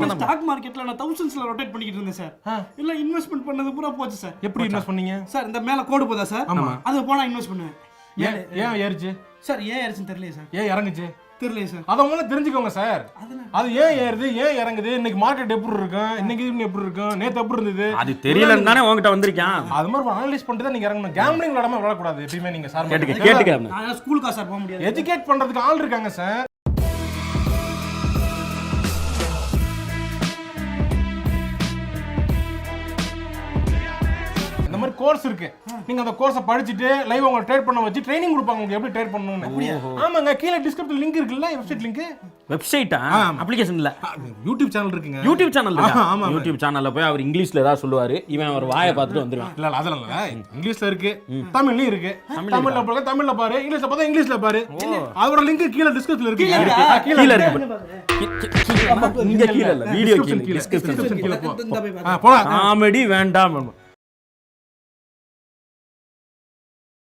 Stock மார்க்கெட்ல நான் தௌசண்ட்ஸ்ல rotate பண்ணிட்டு இருந்தேன் சார். இல்ல இன்வெஸ்ட்மெண்ட் பண்ணது பூரா போச்சு சார். எப்படி இன்வெஸ்ட் பண்ணீங்க சார்? இந்த மேல கோடு போதா சார், அது போனா இன்வெஸ்ட் பண்ணுவேன். ஏன் ஏறிச்சு சார்? ஏன் ஏறிச்சுன்னு தெரியல சார். ஏன் இறங்குச்சு தெரியல சார். அத முதல்ல தெரிஞ்சுக்கோங்க சார். அது ஏன் ஏறுது, ஏன் இறங்குது, இன்னைக்கு மார்க்கெட் எப்படி இருக்கும், இன்னைக்கு எப்படி இருக்கும், நேத்து எப்படி இருந்தது, அது தெரியலன்னு தானே உங்ககிட்ட வந்திருக்கேன். அது மாதிரி அனலைஸ் பண்ணிட்டு தான் நீங்க இறங்கணும். கேம்பிளிங் விளையாடாம விளையாடக்கூடாது எப்பயுமே. நீங்க சார் கேட்டுக்க நான் ஸ்கூலுக்கா சார் போக முடியாது. எஜுகேட் பண்றதுக்கு ஆள் இருக்காங்க சார். இந்த மாதிரி கோர்ஸ் இருக்கு. நீங்க அந்த கோர்ஸை படிச்சுட்டு லைவ் உங்க ட்ரேட் பண்ண வச்சு ட்ரைனிங் கொடுப்பாங்க உங்களுக்கு எப்படி ட்ரேட் பண்ணணும்னு. ஆமாங்க, கீழே டிஸ்கிரிப்ஷன் லிங்க் இருக்குல்ல, வெப்சைட் லிங்க். வெப்சைட்டா? அப்ளிகேஷன் இல்ல, யூடியூப் சேனல் இருக்குங்க. யூடியூப் சேனல் இருக்கு. ஆமா, யூடியூப் சேனல்ல போய் அவர் இங்கிலீஷ்ல ஏதாவது சொல்லுவாரு, இவன் ஒரு வாயை பார்த்துட்டு வந்துருவான். இல்ல அதெல்லாம் இல்ல, இங்கிலீஷ்ல இருக்கு, தமிழ்லயும் இருக்கு. தமிழ்ல பாருங்க, தமிழ்ல பாரு, இங்கிலீஷ்ல பார்த்தா இங்கிலீஷ்ல பாரு. அதோட லிங்க் கீழே டிஸ்கிரிப்ஷன்ல இருக்கு. கீழ இருக்கு. இங்க கீழ இல்ல, வீடியோ கீழ டிஸ்கிரிப்ஷன் கீழ போ. போடா. காமெடி வேண்டாம்.